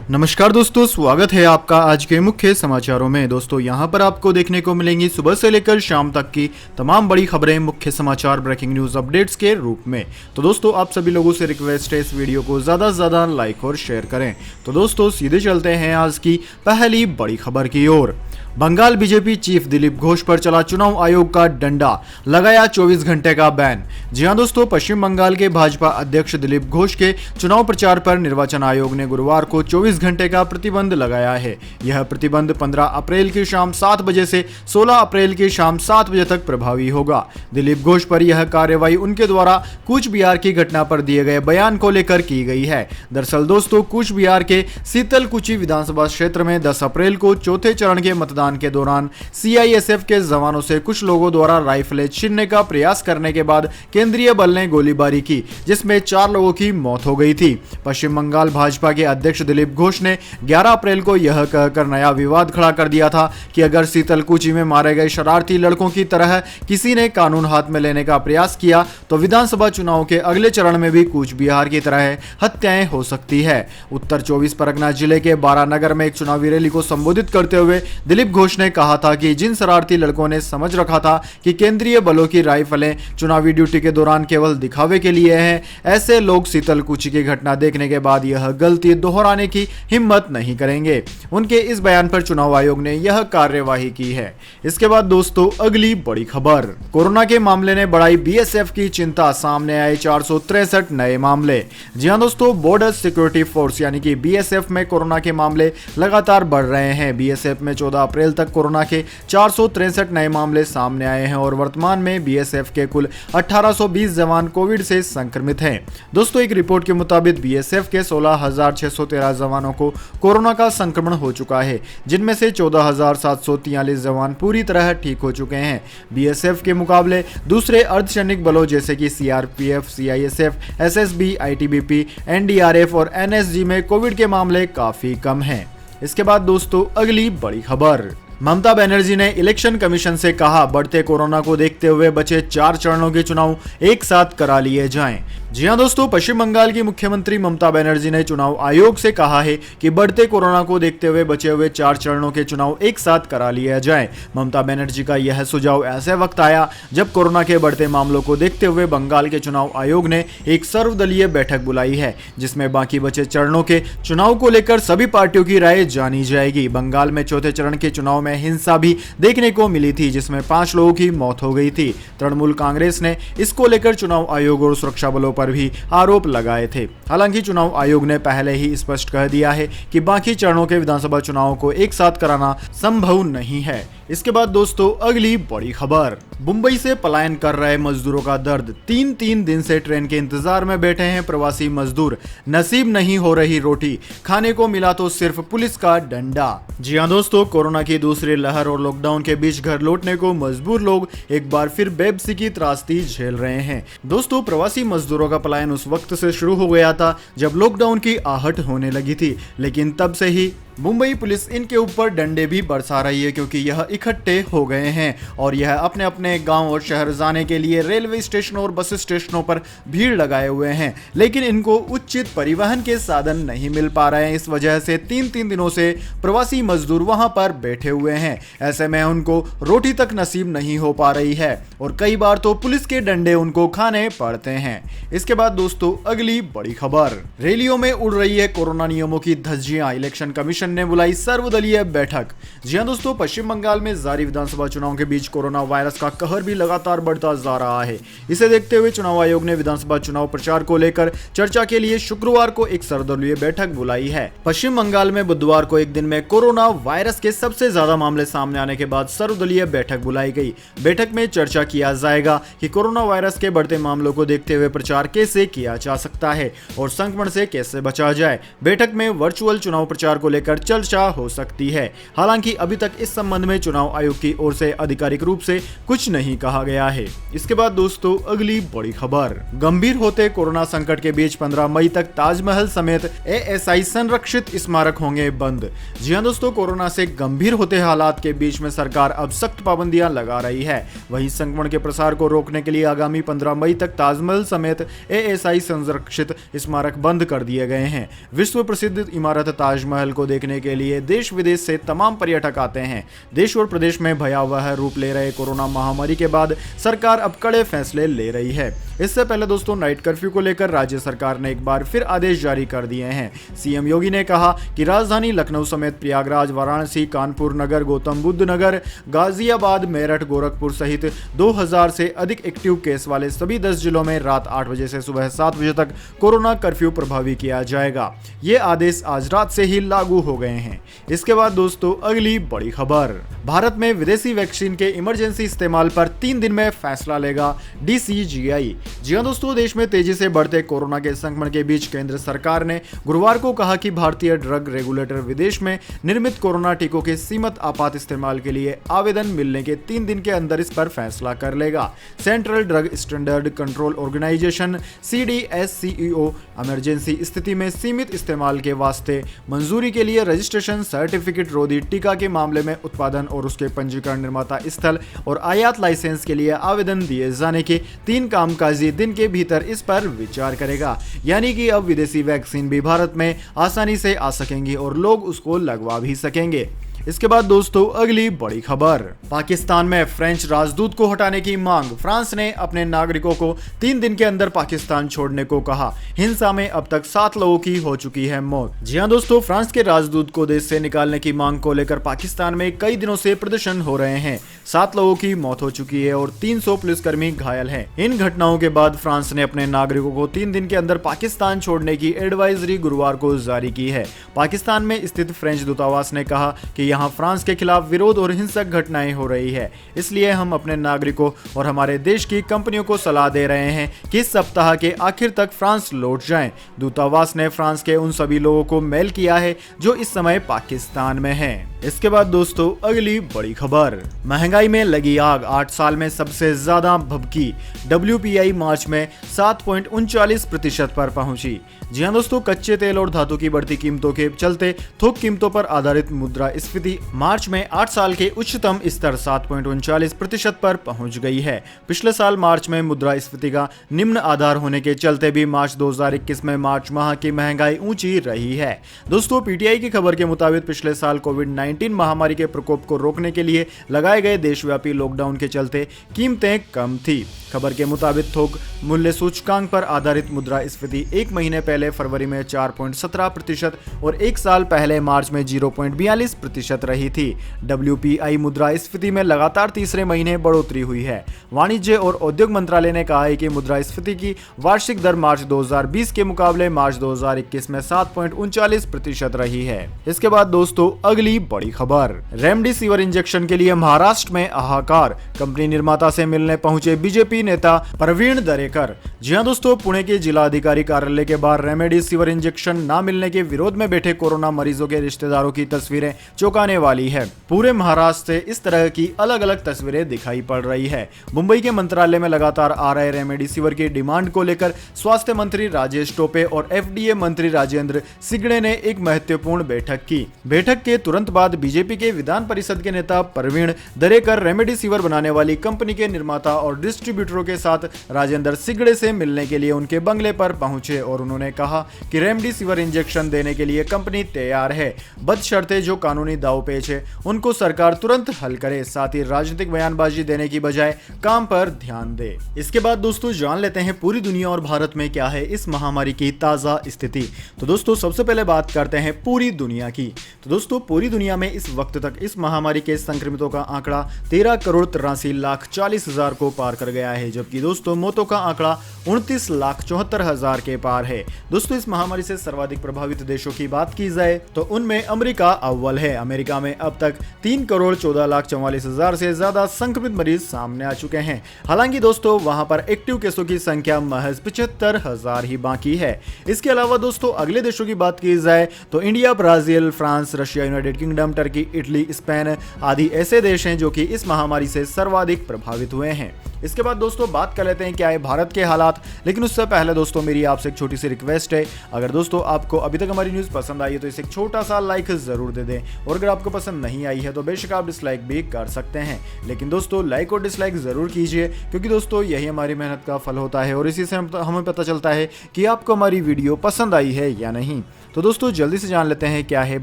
नमस्कार दोस्तों, स्वागत है आपका आज के मुख्य समाचारों में। दोस्तों यहां पर आपको देखने को मिलेंगी सुबह से लेकर शाम तक की तमाम बड़ी खबरें, मुख्य समाचार, ब्रेकिंग न्यूज अपडेट्स के रूप में। तो दोस्तों आप सभी लोगों से रिक्वेस्ट है इस वीडियो को ज़्यादा से ज़्यादा लाइक और शेयर करें। तो दोस्तों सीधे चलते हैं आज की पहली बड़ी खबर की ओर। बंगाल बीजेपी चीफ दिलीप घोष पर चला चुनाव आयोग का डंडा, लगाया 24 घंटे का बैन। जी हां दोस्तों, पश्चिम बंगाल के भाजपा अध्यक्ष दिलीप घोष के चुनाव प्रचार पर निर्वाचन आयोग ने गुरुवार को 24 घंटे का प्रतिबंध लगाया है। यह प्रतिबंध 15 अप्रैल की शाम 7 बजे से 16 अप्रैल की शाम 7 बजे तक प्रभावी होगा। दिलीप घोष पर यह कार्रवाई उनके द्वारा कूच बिहार की घटना पर दिए गए बयान को लेकर की गई है। दरअसल दोस्तों, कूच बिहार के शीतलकुची विधानसभा क्षेत्र में 10 अप्रैल को चौथे चरण के मतदान के दौरान सीआईएसएफ के जवानों से कुछ लोगों द्वारा राइफलें छीनने का प्रयास करने के बाद केंद्रीय बल ने गोलीबारी की, जिसमें 4 लोगों की मौत हो गई थी। पश्चिम बंगाल भाजपा के अध्यक्ष दिलीप घोष ने 11 अप्रैल को यह कहकर नया विवाद खड़ा कर दिया था कि अगर शीतलकुची में मारे गए शरारती लड़कों की तरह किसी ने कानून हाथ में लेने का प्रयास किया तो विधानसभा चुनाव के अगले चरण में भी कूच बिहार की तरह हत्याएं हो सकती है। उत्तर 24 परगना जिले के बारानगर में एक चुनावी रैली को संबोधित करते हुए दिलीप घोष ने कहा था कि जिन शरारती लड़कों ने समझ रखा था कि केंद्रीय बलों की राइफलें चुनावी ड्यूटी के दौरान केवल दिखावे के लिए हैं, ऐसे लोग शीतलकुची की घटना देखने के बाद यह गलती दोहराने की हिम्मत नहीं करेंगे। उनके इस बयान पर चुनाव आयोग ने यह कार्यवाही की है। इसके बाद दोस्तों अगली बड़ी खबर, कोरोना के मामले ने बढ़ाई बीएसएफ की चिंता, सामने आए 463 नए मामले। जी हां दोस्तों, बॉर्डर सिक्योरिटी फोर्स यानी कि बीएसएफ में कोरोना के मामले लगातार बढ़ रहे हैं। बीएसएफ में 14 अप्रैल तक कोरोना के 463 नए मामले सामने आए हैं और वर्तमान में बीएसएफ के कुल 1820 जवान कोविड से संक्रमित हैं। दोस्तों एक रिपोर्ट के मुताबिक बीएसएफ के 16,613 जवानों को कोरोना का संक्रमण हो चुका है, जिनमें से 14,743 जवान पूरी तरह ठीक हो चुके हैं। बीएसएफ के मुकाबले दूसरे अर्धसैनिक बलों जैसे कि CRPF, CISF, SSB, ITBP, NDRF और एनएसजी में कोविड के मामले काफी कम हैं। इसके बाद दोस्तों अगली बड़ी खबर, ममता बनर्जी ने इलेक्शन कमीशन से कहा बढ़ते कोरोना को देखते हुए बचे 4 चरणों के चुनाव एक साथ करा लिए जाएं। जी हां दोस्तों, पश्चिम बंगाल की मुख्यमंत्री ममता बनर्जी ने चुनाव आयोग से कहा है कि बढ़ते कोरोना को देखते हुए बचे हुए 4 चरणों के चुनाव एक साथ करा लिया जाए। ममता बनर्जी का यह सुझाव ऐसे वक्त आया जब कोरोना के बढ़ते मामलों को देखते हुए बंगाल के चुनाव आयोग ने एक सर्वदलीय बैठक बुलाई है, जिसमें बाकी बचे चरणों के चुनाव को लेकर सभी पार्टियों की राय जानी जाएगी। बंगाल में चौथे चरण के चुनाव में हिंसा भी देखने को मिली थी, जिसमें 5 लोगों की मौत हो गई थी। तृणमूल कांग्रेस ने इसको लेकर चुनाव आयोग और सुरक्षा बलों पर भी आरोप लगाए थे। हालांकि चुनाव आयोग ने पहले ही स्पष्ट कह दिया है कि बाकी चरणों के विधानसभा चुनावों को एक साथ कराना संभव नहीं है। इसके बाद दोस्तों अगली बड़ी खबर, मुंबई से पलायन कर रहे मजदूरों का दर्द, 3 दिन से ट्रेन के इंतजार में बैठे हैं प्रवासी मजदूर, नसीब नहीं हो रही रोटी, खाने को मिला तो सिर्फ पुलिस का डंडा। जी हां दोस्तों, कोरोना की दूसरी लहर और लॉकडाउन के बीच घर लौटने को मजबूर लोग एक बार फिर बेबसी की त्रासदी झेल रहे हैं। दोस्तों प्रवासी मजदूरों का पलायन उस वक्त से शुरू हो गया था जब लॉकडाउन की आहट होने लगी थी, लेकिन तब से ही मुंबई पुलिस इनके ऊपर डंडे भी बरसा रही है, क्योंकि यह इकट्ठे हो गए हैं और यह अपने अपने गांव और शहर जाने के लिए रेलवे स्टेशनों और बस स्टेशनों पर भीड़ लगाए हुए हैं, लेकिन इनको उचित परिवहन के साधन नहीं मिल पा रहे हैं। इस वजह से 3 दिनों से प्रवासी मजदूर वहां पर बैठे हुए हैं। ऐसे में उनको रोटी तक नसीब नहीं हो पा रही है और कई बार तो पुलिस के डंडे उनको खाने पड़ते हैं। इसके बाद दोस्तों अगली बड़ी खबर, रैलियों में उड़ रही है कोरोना नियमों की धज्जियां, इलेक्शन कमीशन ने बुलाई सर्वदलीय बैठक। जी हां दोस्तों, पश्चिम बंगाल में जारी विधानसभा चुनाव के बीच कोरोना वायरस का कहर भी लगातार बढ़ता जा रहा है। इसे देखते हुए चुनाव आयोग ने विधानसभा चुनाव प्रचार को लेकर चर्चा के लिए शुक्रवार को एक सर्वदलीय बैठक बुलाई है। पश्चिम बंगाल में बुधवार को एक दिन में कोरोना वायरस के सबसे ज्यादा मामले सामने आने के बाद सर्वदलीय बैठक बुलाई गई। बैठक में चर्चा किया जाएगा कि कोरोना वायरस के बढ़ते मामलों को देखते हुए प्रचार कैसे किया जा सकता है और संक्रमण से कैसे बचा जाए। बैठक में वर्चुअल चुनाव प्रचार को लेकर लेकर चर्चा हो सकती है। हालांकि अभी तक इस संबंध में चुनाव आयोग की ओर से आधिकारिक रूप से कुछ नहीं कहा गया है। इसके बाद दोस्तों अगली बड़ी खबर, गंभीर होते कोरोना संकट के बीच 15 मई तक ताजमहल समेत एएसआई संरक्षित स्मारक होंगे बंद। जी हां दोस्तों, कोरोना से गंभीर होते हालात के बीच में सरकार अब सख्त पाबंदियां लगा रही है। वहीं संक्रमण के प्रसार को रोकने के लिए आगामी 15 मई तक ताजमहल समेत एएसआई संरक्षित स्मारक बंद कर दिए गए हैं। विश्व प्रसिद्ध इमारत ताजमहल को देखने के लिए देश विदेश से तमाम पर्यटक आते हैं। देश और प्रदेश में भयावह रूप ले रहे कोरोना महामारी के बाद सरकार अब कड़े फैसले ले रही है। इससे पहले दोस्तों नाइट कर्फ्यू को लेकर राज्य सरकार ने एक बार फिर आदेश जारी कर दिए हैं। सीएम योगी ने कहा कि राजधानी लखनऊ समेत प्रयागराज, वाराणसी, कानपुर नगर, गौतम बुद्ध नगर, गाजियाबाद, मेरठ, गोरखपुर सहित 2000 से अधिक एक्टिव केस वाले सभी 10 जिलों में रात 8 बजे से सुबह 7 बजे तक कोरोना कर्फ्यू प्रभावी किया जाएगा। ये आदेश आज रात से ही लागू हो गए हैं। इसके बाद दोस्तों अगली बड़ी खबर, भारत में विदेशी वैक्सीन के इमरजेंसी इस्तेमाल पर 3 दिन में फैसला लेगा डीसीजीआई। जी हां दोस्तों, देश में तेजी से बढ़ते कोरोना के संक्रमण के बीच केंद्र सरकार ने गुरुवार को कहा कि भारतीय ड्रग रेगुलेटर विदेश में निर्मित कोरोना टीकों के सीमित आपात इस्तेमाल के लिए आवेदन मिलने के 3 दिन के अंदर इस पर फैसला कर लेगा। Central drug standard control organisation CDSCO emergency स्थिति में सीमित इस्तेमाल के वास्ते मंजूरी के लिए रजिस्ट्रेशन सर्टिफिकेट रोधी टीका के मामले में उत्पादन और उसके पंजीकरण, निर्माता स्थल और आयात लाइसेंस के लिए आवेदन दिए जाने के 3 कामकाजी दिन के भीतर इस पर विचार करेगा। यानी कि अब विदेशी वैक्सीन भी भारत में आसानी से आ सकेंगी और लोग उसको लगवा भी सकेंगे। इसके बाद दोस्तों अगली बड़ी खबर, पाकिस्तान में फ्रेंच राजदूत को हटाने की मांग। फ्रांस ने अपने नागरिकों को 3 दिन के अंदर पाकिस्तान छोड़ने को कहा। हिंसा में अब तक 7 लोगों की हो चुकी है मौत। जी हां दोस्तों, फ्रांस के राजदूत को देश से निकालने की मांग को लेकर पाकिस्तान में कई दिनों से प्रदर्शन हो रहे हैं। 7 लोगों की मौत हो चुकी है और 300 पुलिसकर्मी घायल हैं। इन घटनाओं के बाद फ्रांस ने अपने नागरिकों को 3 दिन के अंदर पाकिस्तान छोड़ने की एडवाइजरी गुरुवार को जारी की है। पाकिस्तान में स्थित फ्रेंच दूतावास ने कहा कि यहाँ फ्रांस के खिलाफ विरोध और हिंसक घटनाएं हो रही है, इसलिए हम अपने नागरिकों और हमारे देश की कंपनियों को सलाह दे रहे हैं कि इस सप्ताह के आखिर तक फ्रांस लौट जाएं। दूतावास ने फ्रांस के उन सभी लोगों को मेल किया है जो इस समय पाकिस्तान में हैं। इसके बाद दोस्तों अगली बड़ी खबर, महंगाई में लगी आग, 8 साल में सबसे ज्यादा भभकी। WPI मार्च में 7.39% पर पहुंची। जी हां दोस्तों, कच्चे तेल और धातु की बढ़ती कीमतों के चलते थोक कीमतों पर आधारित मुद्रास्फीति मार्च में 8 साल के उच्चतम स्तर 7.39% पर पहुंच गई है। पिछले साल मार्च में मुद्रास्फीति का निम्न आधार होने के चलते भी मार्च 2021 में मार्च माह की महंगाई ऊंची रही है। दोस्तों PTI की खबर के मुताबिक पिछले साल कोविड-19 महामारी के प्रकोप को रोकने के लिए लगाए गए देशव्यापी लॉकडाउन के चलते कीमतें कम थी। खबर के मुताबिक थोक मूल्य सूचकांक पर आधारित मुद्रास्फीति 1 महीने पहले फरवरी में 4.17% और 1 साल पहले मार्च में 0.42% रही थी। WPI मुद्रास्फीति में लगातार तीसरे महीने बढ़ोतरी हुई है। वाणिज्य और उद्योग मंत्रालय ने कहा है कि मुद्रास्फीति की वार्षिक दर मार्च 2020 के मुकाबले मार्च 2021 में 7.39% रही है। इसके बाद दोस्तों अगली बड़ी खबर, रेमडेसिविर इंजेक्शन के लिए महाराष्ट्र में हाहाकार, कंपनी निर्माता से मिलने पहुंचे बीजेपी नेता प्रवीण दरेकर। जी हां दोस्तों, पुणे के जिला अधिकारी कार्यालय के बाहर रेमडेसिविर इंजेक्शन न मिलने के विरोध में बैठे कोरोना मरीजों के रिश्तेदारों की तस्वीरें चौंकाने वाली है। पूरे महाराष्ट्र से इस तरह की अलग अलग तस्वीरें दिखाई पड़ रही है। मुंबई के मंत्रालय में लगातार आ रहे रेमडेसिविर की डिमांड को लेकर स्वास्थ्य मंत्री राजेश टोपे और FDA मंत्री राजेंद्र सिगड़े ने एक महत्वपूर्ण बैठक की। बैठक के तुरंत बाद बीजेपी के विधान परिषद के नेता प्रवीण दरेकर रेमडेसिविर बनाने वाली कंपनी के निर्माता और डिस्ट्रीब्यूटरों के साथ राजेंद्र सिगड़े से मिलने के लिए उनके बंगले पर पहुंचे और उन्होंने कहा कि रेमडेसिविर इंजेक्शन देने के लिए कंपनी तैयार है। बदशर्ते जो कानूनी दावपेच है उनको सरकार तुरंत हल करे, साथ ही राजनीतिक बयानबाजी देने की बजाय काम पर ध्यान दे। इसके बाद दोस्तों जान लेते हैं पूरी दुनिया और भारत में क्या है इस महामारी की ताजा स्थिति। तो दोस्तों सबसे पहले बात करते हैं पूरी दुनिया की। तो दोस्तों पूरी दुनिया में इस वक्त तक इस महामारी के संक्रमितों का आंकड़ा 13,83,40,000 को पार कर गया है, जबकि दोस्तों मौतों का आंकड़ा 29,74,000 के पार है। दोस्तों इस महामारी से सर्वाधिक प्रभावित देशों की बात की जाए तो उनमें अमेरिका अव्वल है। अमेरिका में अब तक 3,14,44,000 से ज्यादा संक्रमित मरीज सामने आ चुके हैं। हालांकि दोस्तों वहां पर एक्टिव केसों की संख्या महज 75,000 ही बाकी है। इसके अलावा दोस्तों अगले देशों की बात की जाए तो India, Brazil, France, Russia, United kingdom, Turkey, Italy, Spain आदि ऐसे देश हैं जो कि इस महामारी से सर्वाधिक प्रभावित हुए हैं। इसके बाद दोस्तों बात कर लेते हैं क्या है भारत के हालात, लेकिन उससे पहले दोस्तों मेरी आपसे एक छोटी सी रिक्वेस्ट है, अगर दोस्तों आपको अभी तक हमारी न्यूज़ पसंद आई है तो इसे एक छोटा सा लाइक जरूर दे दें, और अगर आपको पसंद नहीं आई है तो बेशक आप डिसलाइक भी कर सकते हैं, लेकिन दोस्तों लाइक और डिसलाइक जरूर कीजिए, क्योंकि दोस्तों यही हमारी मेहनत का फल होता है और इसी से हमें पता चलता है कि आपको हमारी वीडियो पसंद आई है या नहीं। तो दोस्तों जल्दी से जान लेते हैं क्या है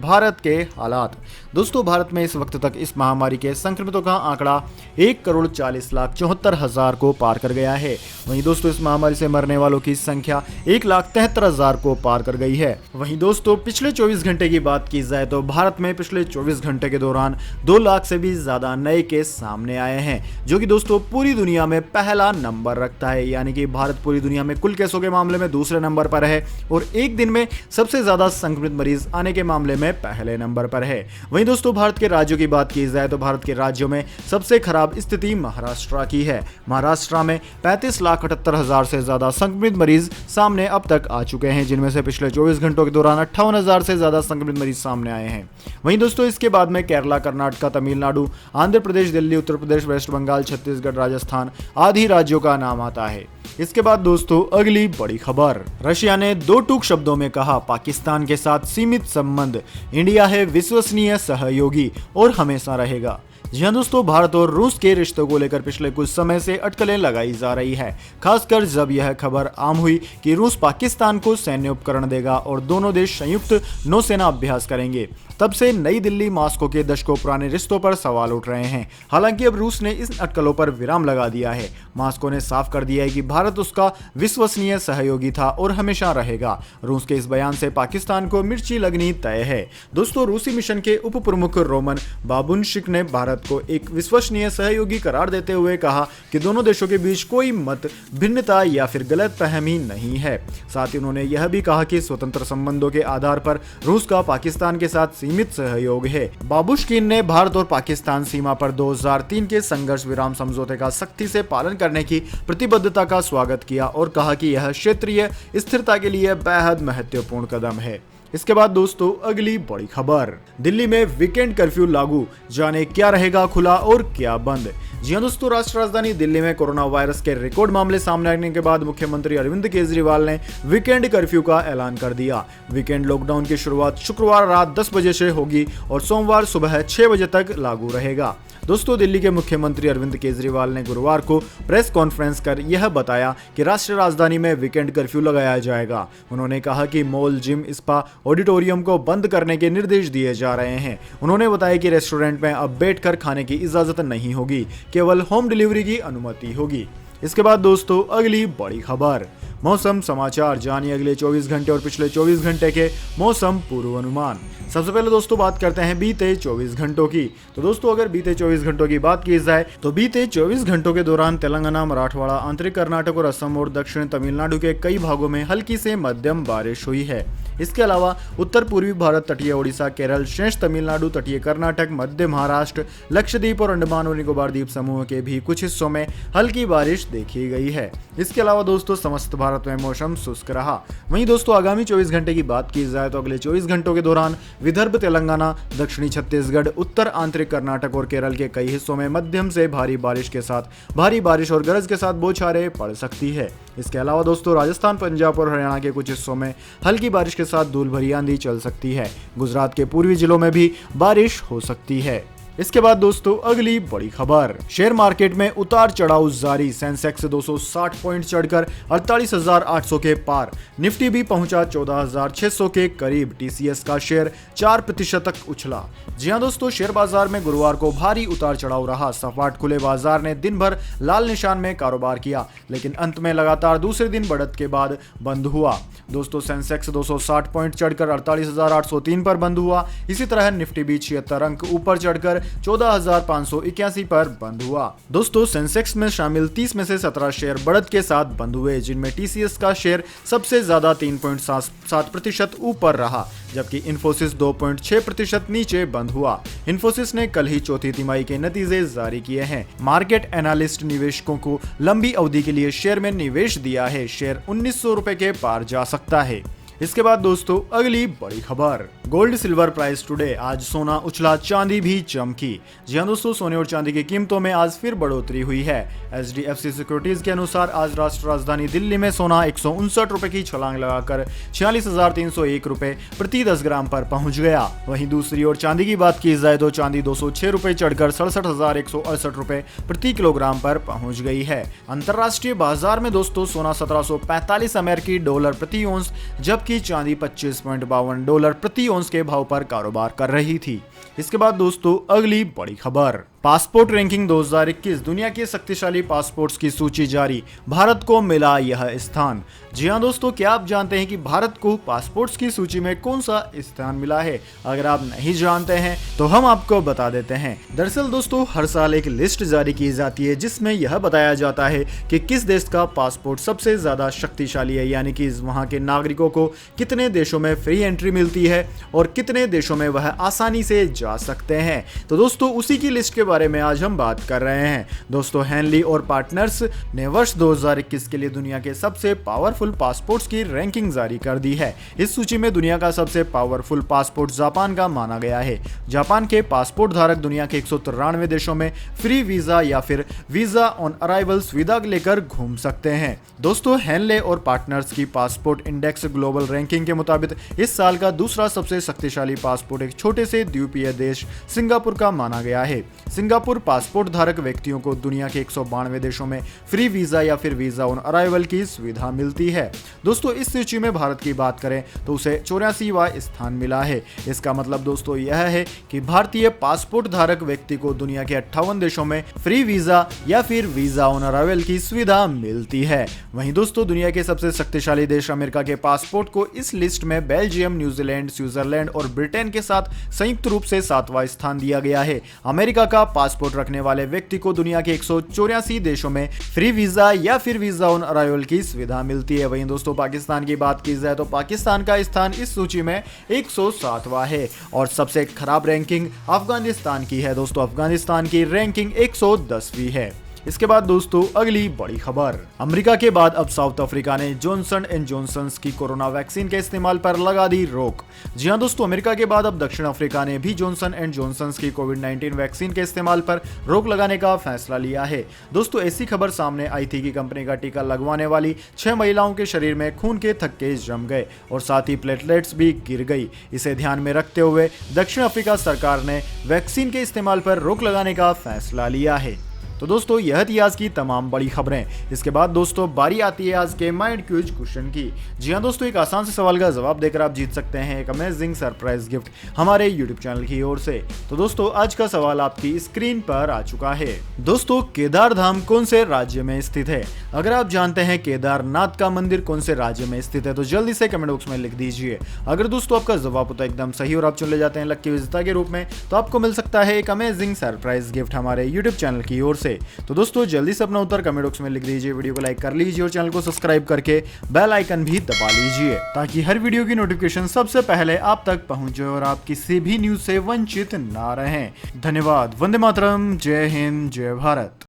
भारत के हालात। दोस्तों भारत में इस वक्त तक इस महामारी के संक्रमितों का आंकड़ा 1,40,74,000 को पार कर गया है। वहीं दोस्तों इस महामारी से मरने वालों की संख्या 1,73,000 को पार कर गई है। वहीं दोस्तों पिछले 24 घंटे की बात की जाए तो भारत में पिछले 24 घंटे के दौरान 2 लाख से भी ज्यादा नए केस सामने आए हैं, जो कि दोस्तों पूरी दुनिया में पहला नंबर रखता है। यानी कि भारत पूरी दुनिया में कुल केसों के मामले में दूसरे नंबर पर है और एक दिन में सबसे ज्यादा संक्रमित मरीज आने के मामले में पहले नंबर पर है। वहीं दोस्तों भारत के राज्यों की बात की जाए तो भारत के राज्यों में सबसे खराब स्थिति महाराष्ट्र की है। महाराष्ट्र में 35,78,000 से ज्यादा संक्रमित मरीज सामने अब तक आ चुके हैं, जिनमें से पिछले 24 घंटों के दौरान 58,000 से ज्यादा संक्रमित मरीज सामने आए हैं। वहीं दोस्तों इसके बाद में केरला, कर्नाटक, तमिलनाडु, आंध्र प्रदेश, दिल्ली, उत्तर प्रदेश, वेस्ट बंगाल, छत्तीसगढ़, राजस्थान आदि राज्यों का नाम आता है। इसके बाद दोस्तों अगली बड़ी खबर, रशिया ने 2 टूक शब्दों में कहा पाकिस्तान के साथ सीमित संबंध, इंडिया है विश्वसनीय सहयोगी और हमेशा रहेगा। जी हाँ दोस्तों, भारत और रूस के रिश्तों को लेकर पिछले कुछ समय से अटकलें लगाई जा रही है, खासकर जब यह खबर आम हुई कि रूस पाकिस्तान को सैन्य उपकरण देगा और दोनों देश संयुक्त नौसेना अभ्यास करेंगे। तब से नई दिल्ली मास्को के दशकों पुराने रिश्तों पर सवाल उठ रहे हैं। हालांकि अब रूस ने इस अटकलों पर विराम लगा दिया है। मास्को ने साफ कर दिया है कि भारत उसका विश्वसनीय सहयोगी था और हमेशा रहेगा। रूस के इस बयान से पाकिस्तान को मिर्ची लगनी तय है। दोस्तों रूसी मिशन के उप प्रमुख रोमन बाबुनशिक ने भारत को एक विश्वसनीय सहयोगी करार देते हुए कहा कि दोनों देशों के बीच कोई मत भिन्नता या फिर गलतफहमी नहीं है। साथ ही उन्होंने यह भी कहा कि स्वतंत्र संबंधों के आधार पर रूस का पाकिस्तान के साथ सीमित सहयोग है। बाबुश्किन ने भारत और पाकिस्तान सीमा पर 2003 के संघर्ष विराम समझौते का सख्ती से पालन करने की प्रतिबद्धता का स्वागत किया और कहा कि यह क्षेत्रीय स्थिरता के लिए बेहद महत्वपूर्ण कदम है। इसके बाद दोस्तों अगली बड़ी खबर, दिल्ली में वीकेंड कर्फ्यू लागू, जाने क्या रहेगा खुला और क्या बंद। जी हाँ दोस्तों, राष्ट्र राजधानी दिल्ली में कोरोना वायरस के रिकॉर्ड मामले सामने आने के बाद मुख्यमंत्री अरविंद केजरीवाल ने वीकेंड कर्फ्यू का ऐलान कर दिया। वीकेंड लॉकडाउन की शुरुआत शुक्रवार रात 10 बजे से होगी और सोमवार सुबह 6 बजे तक लागू रहेगा। दोस्तों दिल्ली के मुख्यमंत्री अरविंद केजरीवाल ने गुरुवार को प्रेस कॉन्फ्रेंस कर यह बताया कि राष्ट्रीय राजधानी में वीकेंड कर्फ्यू लगाया जाएगा। उन्होंने कहा कि मॉल, जिम, स्पा, ऑडिटोरियम को बंद करने के निर्देश दिए जा रहे हैं। उन्होंने बताया कि रेस्टोरेंट में अब बैठकर खाने की इजाजत नहीं होगी, केवल होम डिलीवरी की अनुमति होगी। इसके बाद दोस्तों अगली बड़ी खबर, मौसम समाचार, जानिए अगले 24 घंटे और पिछले 24 घंटे के मौसम पूर्वानुमान। सबसे पहले दोस्तों बात करते हैं बीते 24 घंटों की। तो दोस्तों अगर बीते 24 घंटों की बात की जाए तो बीते 24 घंटों के दौरान तेलंगाना, मराठवाड़ा, आंतरिक कर्नाटक और असम और दक्षिण तमिलनाडु के कई भागों में हल्की से मध्यम बारिश हुई है। इसके अलावा उत्तर पूर्वी भारत, तटीय ओडिशा, केरल, शेष तमिलनाडु, तटीय कर्नाटक, मध्य महाराष्ट्र, लक्षद्वीप और अंडमान और निकोबार द्वीप समूह के भी कुछ हिस्सों में हल्की बारिश देखी गई है। इसके अलावा दोस्तों समस्त भारत में मौसम शुष्क रहा। वहीं दोस्तों आगामी 24 घंटे की बात की जाए तो अगले 24 घंटों के दौरान विदर्भ, तेलंगाना, दक्षिणी छत्तीसगढ़, उत्तर आंतरिक कर्नाटक और केरल के कई हिस्सों में मध्यम से भारी बारिश के साथ भारी बारिश और गरज के साथ बौछारें पड़ सकती है। इसके अलावा दोस्तों राजस्थान, पंजाब और हरियाणा के कुछ हिस्सों में हल्की बारिश के साथ धूल भरी आंधी चल सकती है। गुजरात के पूर्वी जिलों में भी बारिश हो सकती है। इसके बाद दोस्तों अगली बड़ी खबर, शेयर मार्केट में उतार चढ़ाव जारी, सेंसेक्स 260 पॉइंट चढ़कर 48,800 के पार, निफ्टी भी पहुंचा 14,600 के करीब, टीसीएस का शेयर 4% तक उछला। जी हां दोस्तों, शेयर बाजार में गुरुवार को भारी उतार चढ़ाव रहा। सपाट खुले बाजार ने दिन भर लाल निशान में कारोबार किया, लेकिन अंत में लगातार दूसरे दिन बढ़त के बाद बंद हुआ। दोस्तों सेंसेक्स 260 पॉइंट चढ़कर 48,803 पर बंद हुआ। इसी तरह निफ्टी भी 76 अंक ऊपर चढ़कर 14,581 पर बंद हुआ। दोस्तों सेंसेक्स में शामिल 30 में से 17 शेयर बढ़त के साथ बंद हुए, जिनमें टीसीएस का शेयर सबसे ज्यादा 3.7% ऊपर रहा, जबकि इन्फोसिस 2.6% नीचे बंद हुआ। इन्फोसिस ने कल ही चौथी तिमाही के नतीजे जारी किए हैं। मार्केट एनालिस्ट निवेशकों को लंबी अवधि के लिए शेयर में निवेश दिया है। शेयर 1900 रुपए के पार जा सकता है। इसके बाद दोस्तों अगली बड़ी खबर, गोल्ड सिल्वर प्राइस टुडे। आज सोना उछला, चांदी भी चमकी। जी हां दोस्तों, सोने और चांदी की कीमतों में आज फिर बढ़ोतरी हुई है। HDFC सिक्योरिटीज के अनुसार आज राष्ट्रीय राजधानी दिल्ली में सोना 159 रुपए की छलांग लगाकर 46,301 रुपए प्रति 10 ग्राम पर पहुंच गया। वहीं दूसरी ओर चांदी की बात की जाए तो चांदी 206 रुपए चढ़कर 67,168 रुपए प्रति किलोग्राम पर पहुंच गई है। अंतरराष्ट्रीय बाजार में दोस्तों सोना 1745 अमेरिकी डॉलर प्रति औंस, जबकि चांदी $25.52 प्रति औंस के भाव पर कारोबार कर रही थी। इसके बाद दोस्तों अगली बड़ी खबर, पासपोर्ट रैंकिंग 2021, दुनिया के शक्तिशाली पासपोर्ट्स की सूची जारी। भारत को मिला यह स्थान। जी हां दोस्तों, क्या आप जानते हैं कि भारत को पासपोर्ट्स की सूची में कौन सा स्थान मिला है? अगर आप नहीं जानते हैं तो हम आपको बता देते हैं। दरअसल दोस्तों हर साल एक लिस्ट जारी की जाती है जिसमें यह बताया जाता है कि किस देश का पासपोर्ट सबसे ज्यादा शक्तिशाली है, यानी कि वहां के नागरिकों को कितने देशों में फ्री एंट्री मिलती है और कितने देशों में वह आसानी से जा सकते हैं। तो दोस्तों उसी की लिस्ट के बारे में आज हम बात कर रहे हैं। दोस्तों हेनली और पार्टनर्स ने वर्ष 2021 के लिए दुनिया के सबसे पावरफुल पासपोर्ट्स की रैंकिंग जारी कर दी है। इस सूची में दुनिया का सबसे पावरफुल पासपोर्ट जापान का माना गया है। जापान के पासपोर्ट धारक दुनिया के 193 देशों में फ्री वीजा या फिर वीजा ऑन अराइवल सुविधा लेकर घूम सकते हैं। दोस्तों हेनले और पार्टनर्स की पासपोर्ट इंडेक्स ग्लोबल रैंकिंग के मुताबिक इस साल का दूसरा सबसे शक्तिशाली पासपोर्ट एक छोटे से द्वीपीय देश सिंगापुर का माना गया है। सिंगापुर पासपोर्ट धारक व्यक्तियों को दुनिया के 192 देशों में फ्री वीजा या फिर वीजा ऑन अराइवल की सुविधा मिलती है। दोस्तों इस सूची में भारत की बात करें तो उसे 84वां स्थान मिला है। इसका मतलब दोस्तों यह है कि भारतीय पासपोर्ट धारक व्यक्ति को दुनिया के 58 देशों में फ्री वीजा या फिर वीजा ऑन अराइवल की सुविधा मिलती है। वहीं दोस्तों दुनिया के सबसे शक्तिशाली देश अमेरिका के पासपोर्ट को इस लिस्ट में बेल्जियम, न्यूजीलैंड, स्विट्जरलैंड और ब्रिटेन के साथ संयुक्त रूप से 7वां स्थान दिया गया है। अमेरिका का पासपोर्ट रखने वाले व्यक्ति को दुनिया के 184 देशों में फ्री वीजा या फिर वीजा ऑन अराइवल की सुविधा मिलती है। वहीं दोस्तों पाकिस्तान की बात की जाए तो पाकिस्तान का स्थान इस सूची में 107वां है और सबसे खराब रैंकिंग अफगानिस्तान की है। दोस्तों अफगानिस्तान की रैंकिंग 110वीं है। इसके बाद दोस्तों अगली बड़ी खबर, अमेरिका के बाद अब साउथ अफ्रीका ने जॉनसन एंड जॉनसन की कोरोना वैक्सीन के इस्तेमाल पर लगा दी रोक। जी हां दोस्तों, अमेरिका के बाद अब दक्षिण अफ्रीका ने भी जॉनसन एंड जॉनसन की कोविड-19 वैक्सीन के इस्तेमाल पर रोक लगाने का फैसला लिया है। दोस्तों ऐसी खबर सामने आई थी कि कंपनी का टीका लगवाने वाली 6 महिलाओं के शरीर में खून के थक्के जम गए और साथ ही प्लेटलेट्स भी गिर गई। इसे ध्यान में रखते हुए दक्षिण अफ्रीका सरकार ने वैक्सीन के इस्तेमाल पर रोक लगाने का फैसला लिया है। तो दोस्तों यह थी आज की तमाम बड़ी खबरें। इसके बाद दोस्तों बारी आती है आज के माइंड क्विज क्वेश्चन की। जी हां दोस्तों, एक आसान से सवाल का जवाब देकर आप जीत सकते हैं एक अमेजिंग सरप्राइज गिफ्ट हमारे यूट्यूब चैनल की ओर से। तो दोस्तों आज का सवाल आपकी स्क्रीन पर आ चुका है। दोस्तों केदार धाम कौन से राज्य में स्थित है? अगर आप जानते हैं केदारनाथ का मंदिर कौन से राज्य में स्थित है तो जल्दी से कमेंट बॉक्स में लिख दीजिए। अगर दोस्तों आपका जवाब होता है एकदम सही और आप चुन ले जाते हैं लकी विजेता के रूप में तो आपको मिल सकता है एक अमेजिंग सरप्राइज गिफ्ट हमारे यूट्यूब चैनल की ओर से। तो दोस्तों जल्दी से अपना उत्तर कमेंट बॉक्स में लिख दीजिए, वीडियो को लाइक कर लीजिए और चैनल को सब्सक्राइब करके बेल आइकन भी दबा लीजिए ताकि हर वीडियो की नोटिफिकेशन सबसे पहले आप तक पहुंचे और आप किसी भी न्यूज से वंचित ना रहें। धन्यवाद। वंदे मातरम। जय हिंद, जय भारत।